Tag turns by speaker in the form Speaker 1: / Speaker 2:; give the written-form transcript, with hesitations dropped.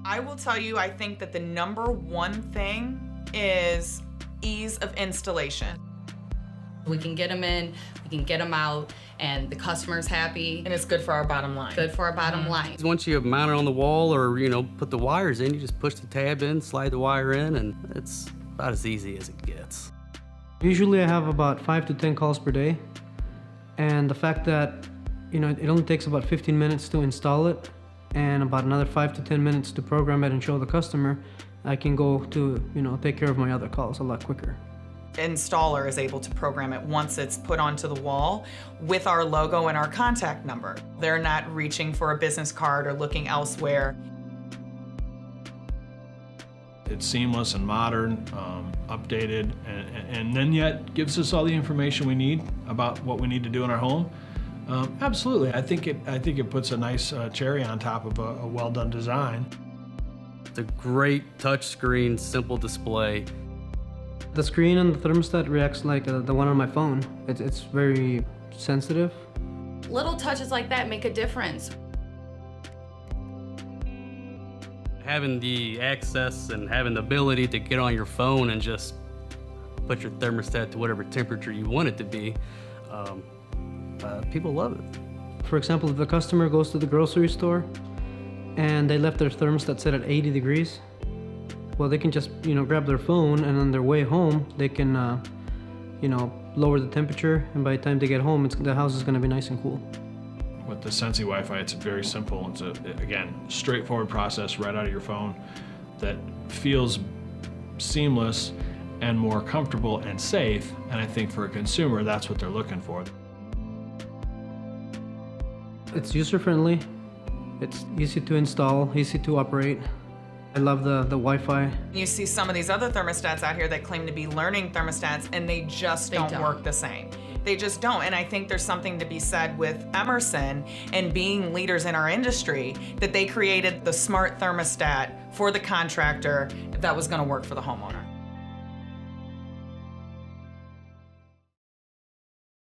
Speaker 1: I will tell you, I think that the number one thing is ease of installation.
Speaker 2: We can get them in, we can get them out, and the customer's happy.
Speaker 1: And it's good for our bottom line.
Speaker 2: Good for our bottom line.
Speaker 3: Once you mount it on the wall or, put the wires in, you just push the tab in, slide the wire in, and it's about as easy as it gets.
Speaker 4: Usually I have about 5 to 10 calls per day. And the fact that, it only takes about 15 minutes to install it and about another 5 to 10 minutes to program it and show the customer, I can go to, take care of my other calls a lot quicker.
Speaker 1: Installer is able to program it once it's put onto the wall with our logo and our contact number. They're not reaching for a business card or looking elsewhere.
Speaker 5: It's seamless and modern, updated, and then yet gives us all the information we need about what we need to do in our home. Absolutely, I think it puts a nice cherry on top of a well-done design.
Speaker 3: It's a great touchscreen, simple display.
Speaker 4: The screen on the thermostat reacts like the one on my phone. It's very sensitive.
Speaker 2: Little touches like that make a difference.
Speaker 3: Having the access and having the ability to get on your phone and just put your thermostat to whatever temperature you want it to be, people love it.
Speaker 4: For example, if the customer goes to the grocery store and they left their thermostat set at 80 degrees, well, they can just, grab their phone, and on their way home, they can, lower the temperature, and by the time they get home, the house is going to be nice and cool.
Speaker 5: With the Sensi Wi-Fi, it's very simple. It's again, straightforward process right out of your phone that feels seamless and more comfortable and safe, and I think for a consumer, that's what they're looking for.
Speaker 4: It's user-friendly, it's easy to install, easy to operate. I love the Wi-Fi.
Speaker 1: You see some of these other thermostats out here that claim to be learning thermostats, and they just don't work the same. They just don't, and I think there's something to be said with Emerson and being leaders in our industry, that they created the smart thermostat for the contractor that was gonna work for the homeowner.